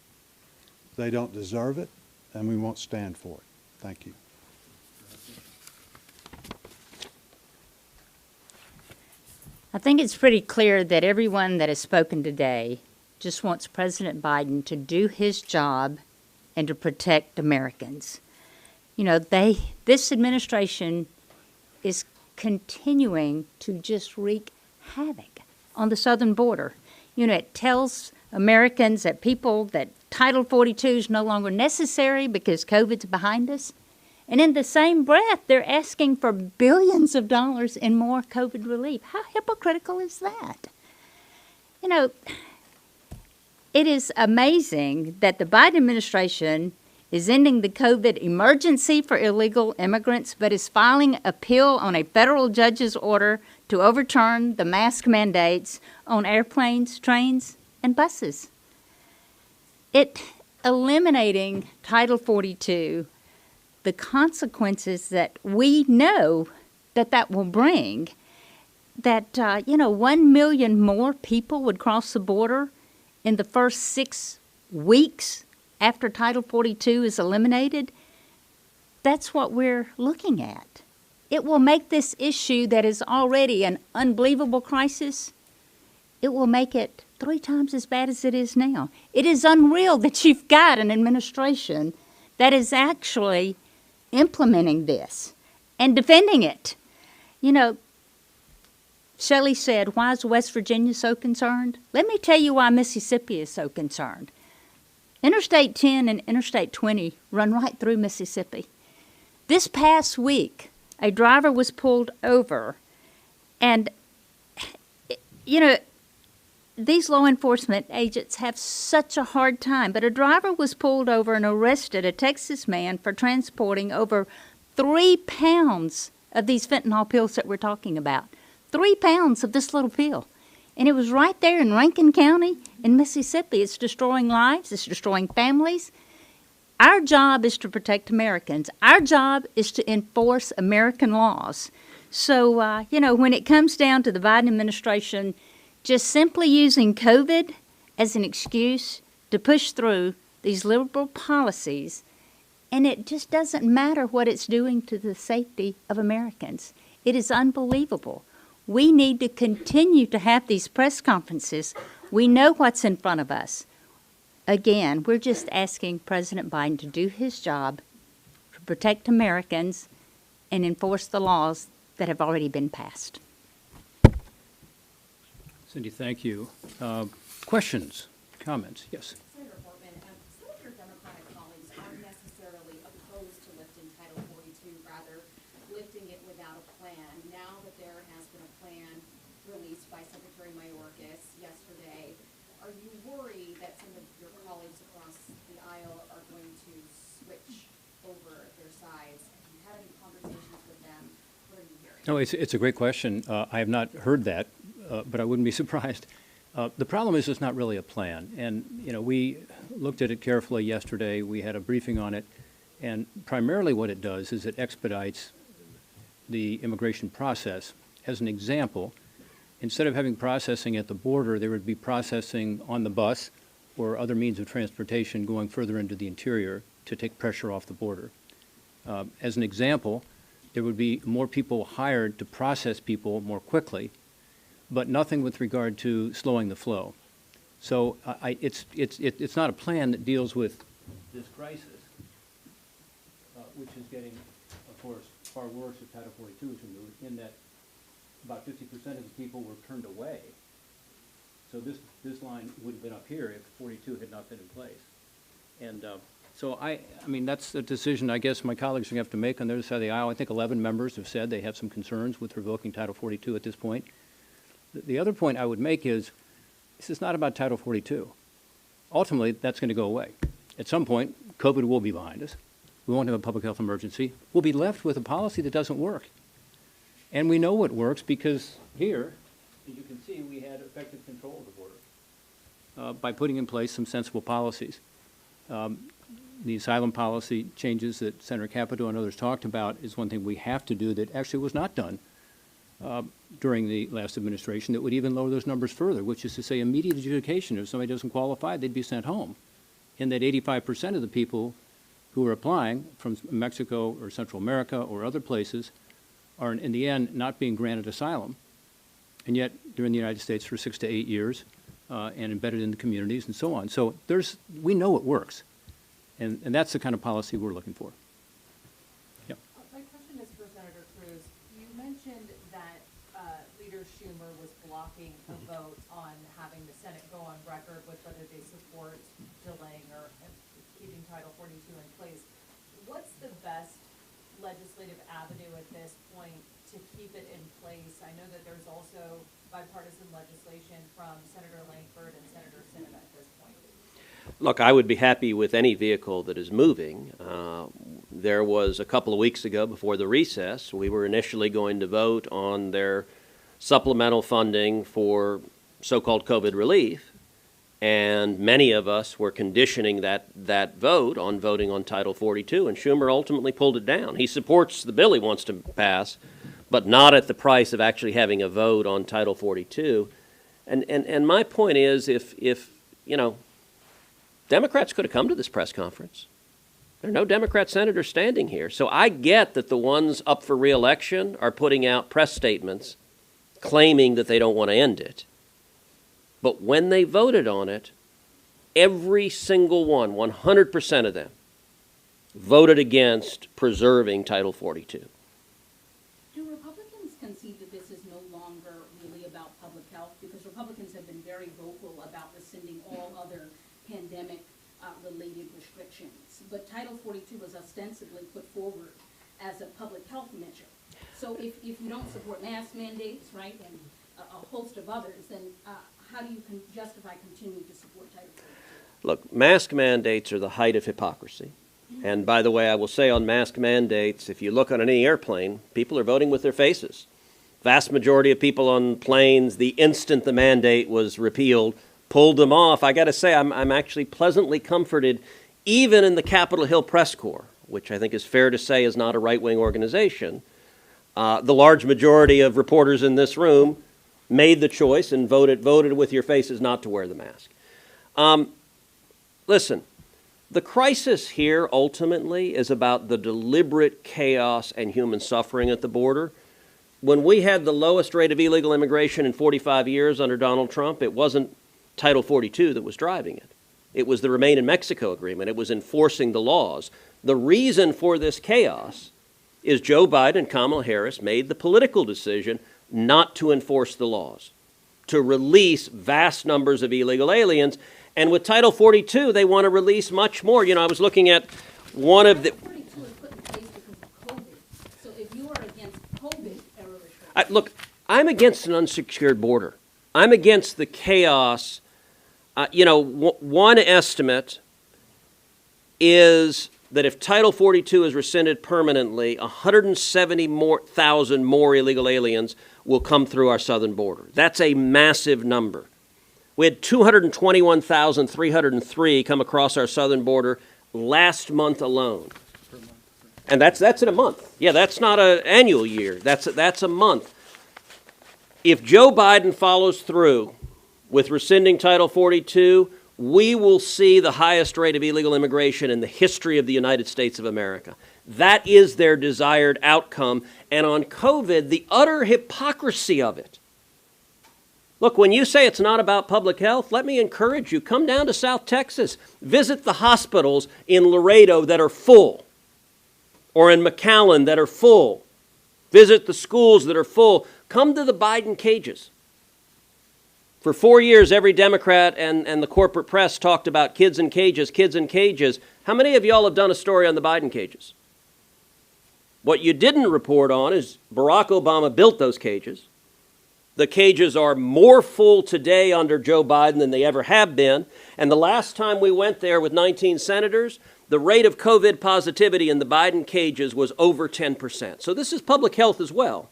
They don't deserve it, and we won't stand for it. Thank you. I think it's pretty clear that everyone that has spoken today just wants President Biden to do his job and to protect Americans. You know, this administration is continuing to just wreak havoc on the southern border. You know, it tells Americans that Title 42 is no longer necessary because COVID's behind us. And in the same breath, they're asking for billions of dollars in more COVID relief. How hypocritical is that? You know, it is amazing that the Biden administration is ending the COVID emergency for illegal immigrants, but is filing appeal on a federal judge's order to overturn the mask mandates on airplanes, trains, and buses. Eliminating Title 42, the consequences that we know that will bring, that, 1 million more people would cross the border in the first 6 weeks after Title 42 is eliminated, that's what we're looking at. It will make this issue that is already an unbelievable crisis, it will make it 3 times as bad as it is now. It is unreal that you've got an administration that is actually implementing this and defending it. You know, Shelley said, why is West Virginia so concerned? Let me tell you why Mississippi is so concerned. Interstate 10 and Interstate 20 run right through Mississippi. This past week, a driver was pulled over, and, these law enforcement agents have such a hard time, but a driver was pulled over and arrested, a Texas man, for transporting over 3 pounds of these fentanyl pills that we're talking about. 3 pounds of this little pill. And it was right there in Rankin County in Mississippi. It's destroying lives. It's destroying families. Our job is to protect Americans. Our job is to enforce American laws. So, when it comes down to the Biden administration just simply using COVID as an excuse to push through these liberal policies, and it just doesn't matter what it's doing to the safety of Americans. It is unbelievable. We need to continue to have these press conferences. We know what's in front of us. Again, we're just asking President Biden to do his job to protect Americans and enforce the laws that have already been passed. Cindy, thank you. Questions, comments? Yes. Senator Portman, some of your Democratic colleagues aren't necessarily opposed to lifting Title 42, rather lifting it without a plan. Now that there has been a plan released by Secretary Mayorkas yesterday, are you worried that some of your colleagues across the aisle are going to switch over their sides? Have you had any conversations with them? What are you hearing? No, it's a great question. I have not heard that. But I wouldn't be surprised. The problem is it's not really a plan. And, we looked at it carefully yesterday. We had a briefing on it. And primarily what it does is it expedites the immigration process. As an example, instead of having processing at the border, there would be processing on the bus or other means of transportation going further into the interior to take pressure off the border. As an example, there would be more people hired to process people more quickly, but nothing with regard to slowing the flow. So it's not a plan that deals with this crisis, which is getting, of course, far worse if Title 42 is removed, in that about 50% of the people were turned away. So this line would have been up here if 42 had not been in place. And so I mean, that's a decision I guess my colleagues are going to have to make on the other side of the aisle. I think 11 members have said they have some concerns with revoking Title 42 at this point. The other point I would make is this is not about Title 42. Ultimately, that's going to go away. At some point, COVID will be behind us. We won't have a public health emergency. We'll be left with a policy that doesn't work. And we know what works because here, as you can see, we had effective control of the border. by putting in place some sensible policies. The asylum policy changes that Senator Capito and others talked about is one thing we have to do that actually was not done during the last administration that would even lower those numbers further, which is to say immediate adjudication. If somebody doesn't qualify, they'd be sent home. And that 85% of the people who are applying from Mexico or Central America or other places are in the end not being granted asylum, and yet they're in the United States for 6 to 8 years and embedded in the communities and so on. So we know it works, and that's the kind of policy we're looking for. Yep. My question is for Senator Cruz. You mentioned that Leader Schumer was blocking a vote on having the Senate go on record with whether they support delaying or keeping Title 42 in place. What's the best legislative avenue at this point to keep it in place? I know that there's also bipartisan legislation from Senator Langford and Senator Sinema at this point. Look, I would be happy with any vehicle that is moving. There was a couple of weeks ago before the recess, we were initially going to vote on their supplemental funding for so-called COVID relief, and many of us were conditioning that vote on voting on Title 42, and Schumer ultimately pulled it down. He supports the bill he wants to pass, but not at the price of actually having a vote on Title 42. And my point is, if you know, Democrats could have come to this press conference. There are no Democrat senators standing here. So I get that the ones up for re-election are putting out press statements claiming that they don't want to end it. But when they voted on it, every single one, 100% of them, voted against preserving Title 42. Do Republicans concede that this is no longer really about public health? Because Republicans have been very vocal about rescinding all other pandemic-related restrictions. But Title 42 was ostensibly put forward as a public health measure. So if you don't support mask mandates, right, and a host of others, then how do you justify continuing to support Title 42? Look, mask mandates are the height of hypocrisy. And by the way, I will say on mask mandates, if you look on any airplane, people are voting with their faces. Vast majority of people on planes, the instant the mandate was repealed, pulled them off. I got to say, I'm actually pleasantly comforted, even in the Capitol Hill Press Corps, which I think is fair to say is not a right-wing organization. The large majority of reporters in this room made the choice and voted with your faces not to wear the mask. Listen, the crisis here ultimately is about the deliberate chaos and human suffering at the border. When we had the lowest rate of illegal immigration in 45 years under Donald Trump, it wasn't Title 42 that was driving it. It was the Remain in Mexico agreement. It was enforcing the laws. The reason for this chaos is Joe Biden and Kamala Harris made the political decision not to enforce the laws, to release vast numbers of illegal aliens. And with Title 42, they want to release much more. You know, I was looking at one of the... Title 42 was put in place because of COVID. So if you are against COVID era restrictions... Look, I'm against an unsecured border. I'm against the chaos. One estimate is that if Title 42 is rescinded permanently, 170,000 more illegal aliens will come through our southern border. That's a massive number. We had 221,303 come across our southern border last month alone. And that's in a month. Yeah, that's not an annual year. That's a month. If Joe Biden follows through with rescinding Title 42, we will see the highest rate of illegal immigration in the history of the United States of America. That is their desired outcome. And on COVID, the utter hypocrisy of it. Look, when you say it's not about public health, let me encourage you, come down to South Texas. Visit the hospitals in Laredo that are full, or in McAllen that are full. Visit the schools that are full. Come to the Biden cages. For 4 years, every Democrat and the corporate press talked about kids in cages, kids in cages. How many of y'all have done a story on the Biden cages? What you didn't report on is Barack Obama built those cages. The cages are more full today under Joe Biden than they ever have been. And the last time we went there with 19 senators, the rate of COVID positivity in the Biden cages was over 10%. So this is public health as well.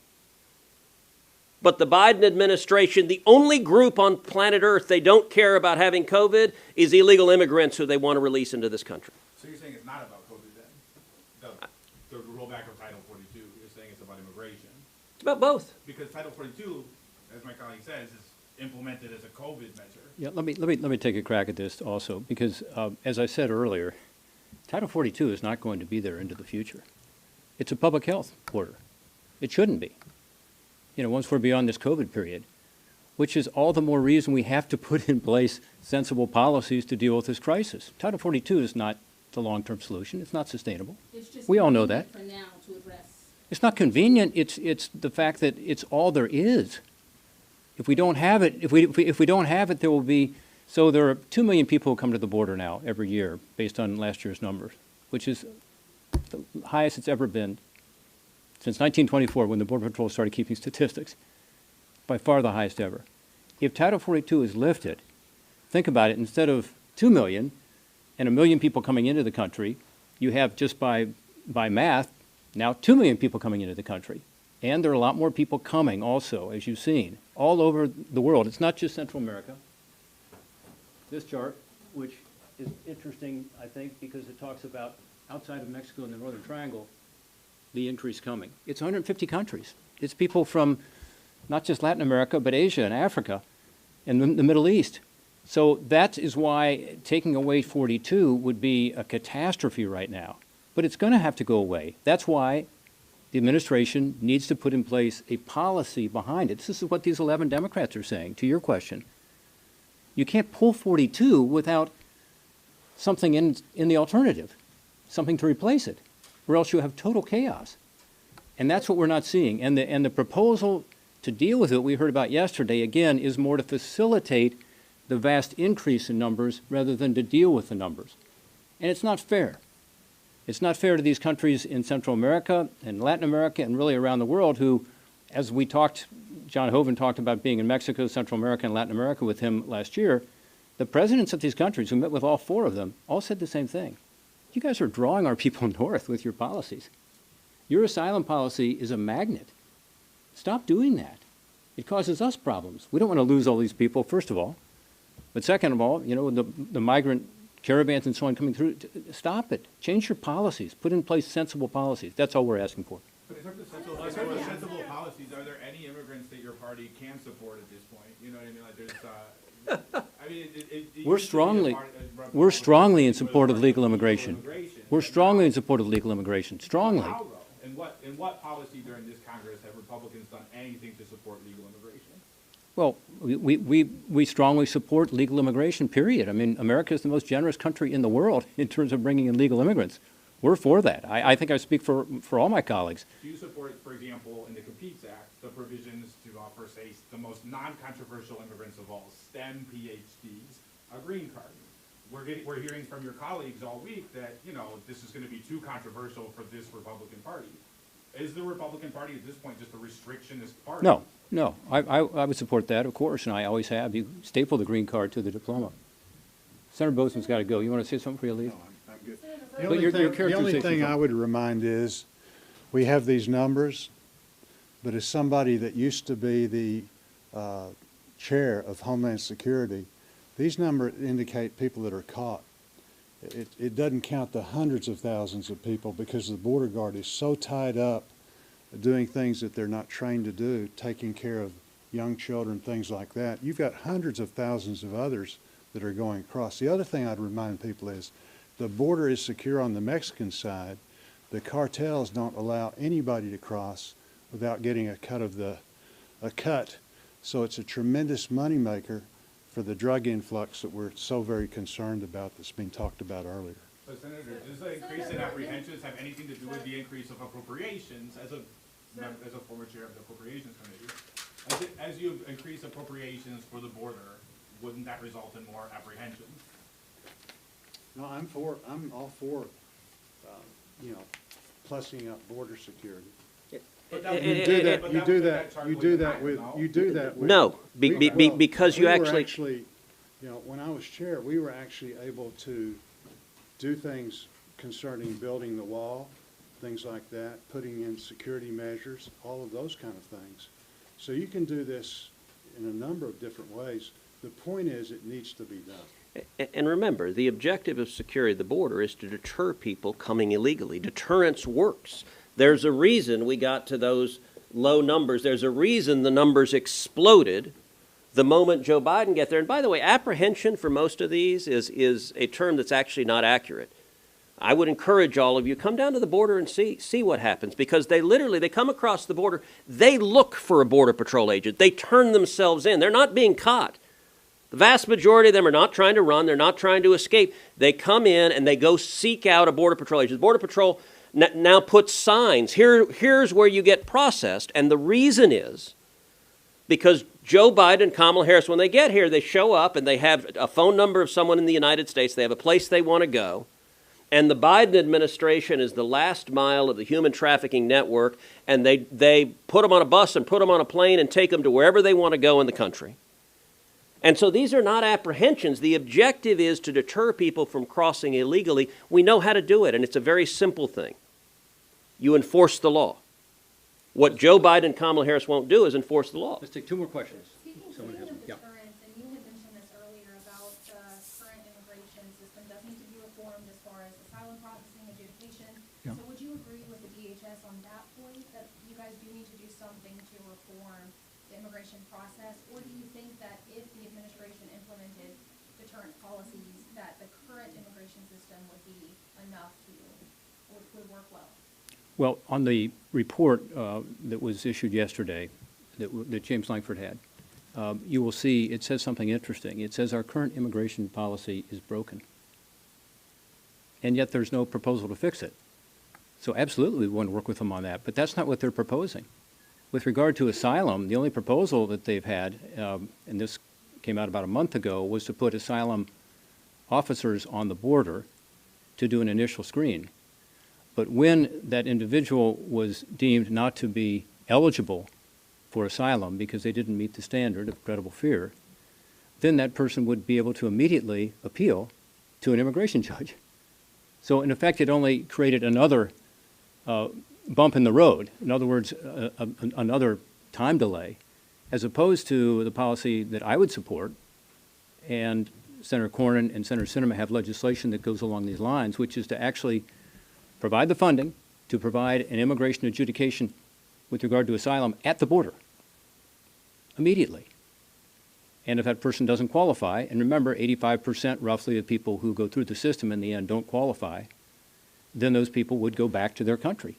But the Biden administration, the only group on planet Earth they don't care about having COVID is illegal immigrants who they want to release into this country. So you're saying it's not about COVID then? The rollback of Title 42, you're saying it's about immigration? It's about both. Because Title 42, as my colleague says, is implemented as a COVID measure. Yeah, let me take a crack at this also, because as I said earlier, Title 42 is not going to be there into the future. It's a public health order. It shouldn't be. You know, once we're beyond this COVID period, which is all the more reason we have to put in place sensible policies to deal with this crisis. Title 42 is not the long-term solution. It's not sustainable. We all know that. For now to address. It's not convenient. It's the fact that it's all there is. If we don't have it, if we don't have it, there will be. So there are 2 million people who come to the border now every year, based on last year's numbers, which is the highest it's ever been since 1924, when the Border Patrol started keeping statistics. By far the highest ever. If Title 42 is lifted, think about it. Instead of 2 million and 1 million people coming into the country, you have just by math now 2 million people coming into the country. And there are a lot more people coming also, as you've seen, all over the world. It's not just Central America. This chart, which is interesting, I think, because it talks about outside of Mexico and the Northern Triangle, the increase coming. It's 150 countries. It's people from not just Latin America, but Asia and Africa and the Middle East. So that is why taking away 42 would be a catastrophe right now. But it's going to have to go away. That's why the administration needs to put in place a policy behind it. This is what these 11 Democrats are saying, to your question. You can't pull 42 without something in the alternative, something to replace it, or else you have total chaos. And that's what we're not seeing. And the proposal to deal with it we heard about yesterday, again, is more to facilitate the vast increase in numbers rather than to deal with the numbers. And it's not fair. It's not fair to these countries in Central America and Latin America and really around the world who, as we talked, John Hoeven talked about being in Mexico, Central America, and Latin America with him last year. The presidents of these countries, who met with all 4 of them, all said the same thing. You guys are drawing our people north with your policies. Your asylum policy is a magnet. Stop doing that. It causes us problems. We don't want to lose all these people, first of all. But second of all, you know, the migrant caravans and so on coming through, stop it. Change your policies. Put in place sensible policies. That's all we're asking for. But in terms of sensible policies, are there any immigrants that your party can support at this point? You know what I mean? Like there's, I mean, we're strongly in support of legal immigration. We're strongly in support of legal immigration. Strongly. How though? In what policy during this Congress have Republicans done anything to support legal immigration? Well, we strongly support legal immigration, period. I mean, America is the most generous country in the world in terms of bringing in legal immigrants. We're for that. I think I speak for all my colleagues. Do you support, for example, in the Competes Act, the provisions to offer, say, the most non-controversial immigrants of all, STEM PhDs, a green card? We're hearing from your colleagues all week that, you know, this is going to be too controversial for this Republican Party. Is the Republican Party at this point just a restrictionist party? No. I would support that, of course, and I always have. You staple the green card to the diploma. Senator Bozeman's got to go. You want to say something before you leave? No, I'm good. The only thing I would remind is, we have these numbers, but as somebody that used to be the chair of Homeland Security, these numbers indicate people that are caught. It doesn't count the hundreds of thousands of people because the border guard is so tied up doing things that they're not trained to do, taking care of young children, things like that. You've got hundreds of thousands of others that are going across. The other thing I'd remind people is the border is secure on the Mexican side. The cartels don't allow anybody to cross without getting a cut. So it's a tremendous moneymaker for the drug influx that we're so very concerned about that's been talked about earlier. So, Senator, does the increase in apprehensions have anything to do with the increase of appropriations? As a former chair of the Appropriations Committee, as you increase appropriations for the border, wouldn't that result in more apprehensions? No, I'm all for, plussing up border security. You do that with. No, because you actually. When I was chair, we were actually able to do things concerning building the wall, things like that, putting in security measures, all of those kind of things. So you can do this in a number of different ways. The point is, it needs to be done. And remember, the objective of security of the border is to deter people coming illegally. Deterrence works. There's a reason we got to those low numbers. There's a reason the numbers exploded the moment Joe Biden got there. And by the way, apprehension for most of these is a term that's actually not accurate. I would encourage all of you, come down to the border and see what happens, because they come across the border, they look for a Border Patrol agent. They turn themselves in. They're not being caught. The vast majority of them are not trying to run. They're not trying to escape. They come in and they go seek out a Border Patrol agent. The Border Patrol now puts signs. Here's where you get processed. And the reason is because Joe Biden and Kamala Harris, when they get here, they show up and they have a phone number of someone in the United States. They have a place they want to go. And the Biden administration is the last mile of the human trafficking network. And they put them on a bus and put them on a plane and take them to wherever they want to go in the country. And so these are not apprehensions. The objective is to deter people from crossing illegally. We know how to do it, and it's a very simple thing. You enforce the law. What Joe Biden and Kamala Harris won't do is enforce the law. Let's take two more questions. Speaking of deterrence, and you had mentioned this earlier about the current immigration system does need to be reformed as far as asylum processing, adjudication. Yeah. So would you agree with the DHS on that point, that you guys do need to do something to reform the immigration process? Or do you think that if the administration implemented deterrent policies, that the current immigration system would be enough would work well? Well, on the report that was issued yesterday that James Langford had, you will see it says something interesting. It says our current immigration policy is broken. And yet there's no proposal to fix it. So absolutely we want to work with them on that, but that's not what they're proposing. With regard to asylum, the only proposal that they've had, and this came out about a month ago, was to put asylum officers on the border to do an initial screen. But when that individual was deemed not to be eligible for asylum because they didn't meet the standard of credible fear, then that person would be able to immediately appeal to an immigration judge. So in effect, it only created another bump in the road. In other words, another time delay, as opposed to the policy that I would support, and Senator Cornyn and Senator Sinema have legislation that goes along these lines, which is to actually provide the funding to provide an immigration adjudication with regard to asylum at the border immediately. And if that person doesn't qualify, and remember 85% roughly of people who go through the system in the end don't qualify, then those people would go back to their country.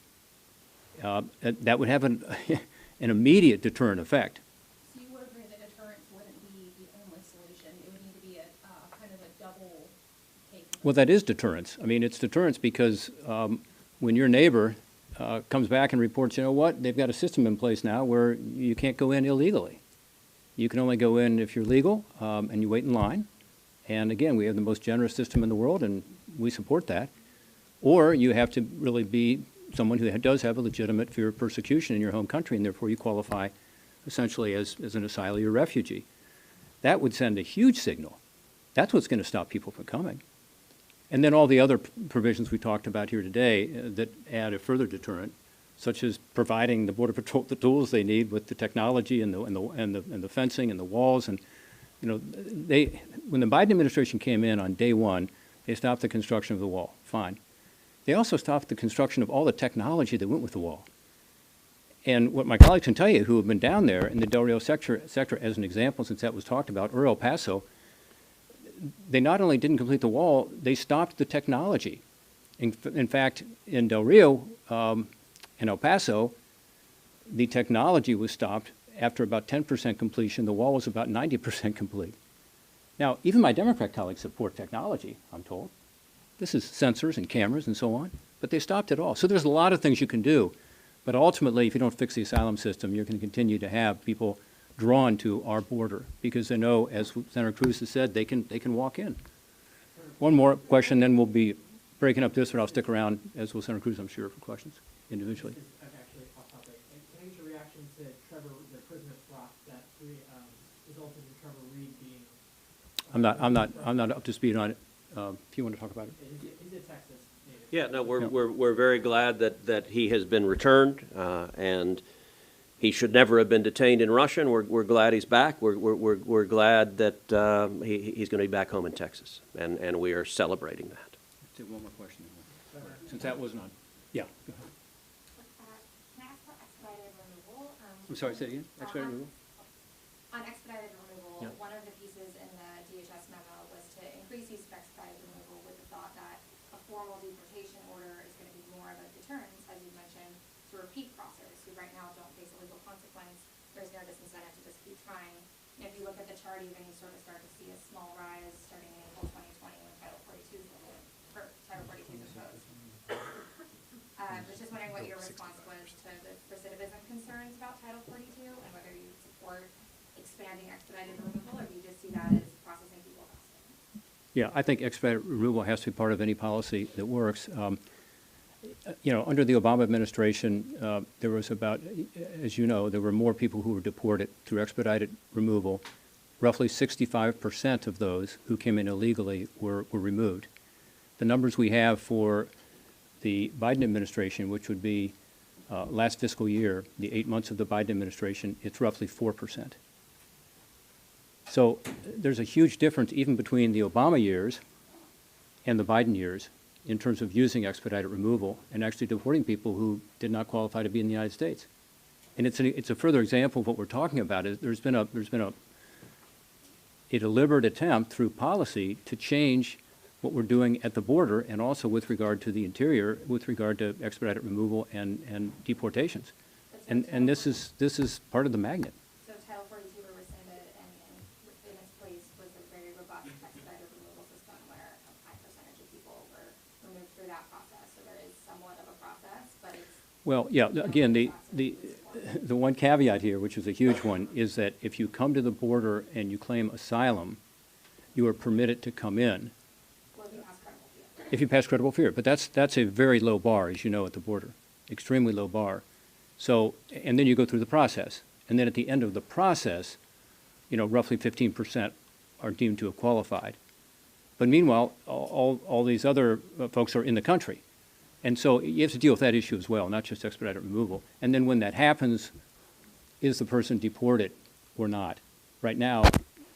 That would have an immediate deterrent effect. So you would agree that deterrence wouldn't be the only solution? It would need to be a kind of a double take? Well, that is deterrence. I mean, it's deterrence because when your neighbor comes back and reports, you know what, they've got a system in place now where you can't go in illegally. You can only go in if you're legal, and you wait in line. And again, we have the most generous system in the world, and we support that. Or you have to really be someone who does have a legitimate fear of persecution in your home country, and therefore you qualify essentially as an asylee or refugee. That would send a huge signal. That's what's going to stop people from coming. And then all the other provisions we talked about here today that add a further deterrent, such as providing the Border Patrol the tools they need with the technology and the fencing and the walls. And you know, when the Biden administration came in on day one, they stopped the construction of the wall. Fine. They also stopped the construction of all the technology that went with the wall. And what my colleagues can tell you who have been down there in the Del Rio sector as an example, since that was talked about, or El Paso, they not only didn't complete the wall, they stopped the technology. In fact, in Del Rio and El Paso, the technology was stopped after about 10% completion. The wall was about 90% complete. Now, even my Democrat colleagues support technology, I'm told. This is sensors and cameras and so on, but they stopped it all. So there's a lot of things you can do, but ultimately, if you don't fix the asylum system, you're going to continue to have people drawn to our border because they know, as Senator Cruz has said, they can walk in. One more question, then we'll be breaking up this, but I'll stick around, as will Senator Cruz, I'm sure, for questions individually. This is actually off topic. Can I get your reaction to Trevor, the prisoner swap that resulted in Trevor Reed being? I'm not up to speed on it. If you want to talk about it. He's a Texas native. Yeah, no, we're very glad that he has been returned, and He should never have been detained in Russia, and we're glad he's back. We're glad that he's going to be back home in Texas, and we are celebrating that. Take one more question, since that wasn't on. Yeah, go ahead. Can I ask about expedited removal? I'm sorry, say it again? Expedited removal? On expedited removal, Yeah. one of the pieces in the DHS memo was to increase use of expedited removal with the thought that a formal deportation order is going to be more of a deterrent, as you mentioned, to repeat crossers who right now don't face a legal consequence. There's no disincentive to just keep trying. And if you look at the chart, even you sort of start to see a small rise starting in April 2020 when Title 42 is imposed. I was just wondering what your response was to the recidivism concerns about Title 42 and whether you support expanding expedited removal, or do you just see that as processing people faster? Yeah, I think expedited removal has to be part of any policy that works. You know, under the Obama administration, there was about, as you know, there were more people who were deported through expedited removal. Roughly 65% of those who came in illegally were removed. The numbers we have for the Biden administration, which would be last fiscal year, the 8 months of the Biden administration, it's roughly 4%. So there's a huge difference even between the Obama years and the Biden years in terms of using expedited removal and actually deporting people who did not qualify to be in the United States. And it's a further example of what we're talking about. Is there's been a deliberate attempt through policy to change what we're doing at the border and also with regard to the interior, with regard to expedited removal and deportations. And this is part of the magnet. So Title 42 were rescinded, and in its place was a very robust expedited removal system where a high percentage of people were removed through that process. So there is somewhat of a process, but it's... Well, yeah, again, the one caveat here, which is a huge one, is that if you come to the border and you claim asylum, you are permitted to come in. Well, if you pass credible fear. If you pass credible fear. But that's a very low bar, as you know, at the border. Extremely low bar. So, and then you go through the process. And then at the end of the process, you know, roughly 15% are deemed to have qualified. But meanwhile, all these other folks are in the country. And so you have to deal with that issue as well, not just expedited removal. And then when that happens, is the person deported or not? Right now,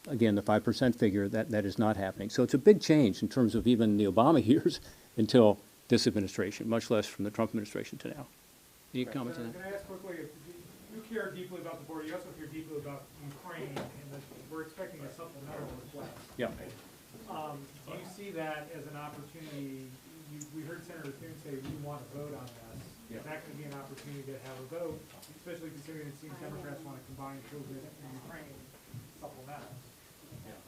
again, the 5% figure, that is not happening. So it's a big change in terms of even the Obama years until this administration, much less from the Trump administration to now. Any comments on that? Can I ask quickly, you care deeply about the border, you also care deeply about Ukraine, and we're expecting a supplemental request. Yeah. Do you see that as an opportunity? We heard Senator Thune say we want to vote on this. Yeah. That could be an opportunity to have a vote, especially considering it seems Democrats want to combine children and Ukraine supplemental. Yeah.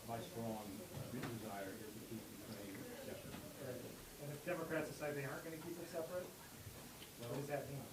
My strong desire is to keep Ukraine separate. And if Democrats decide they aren't going to keep it separate, what does that mean?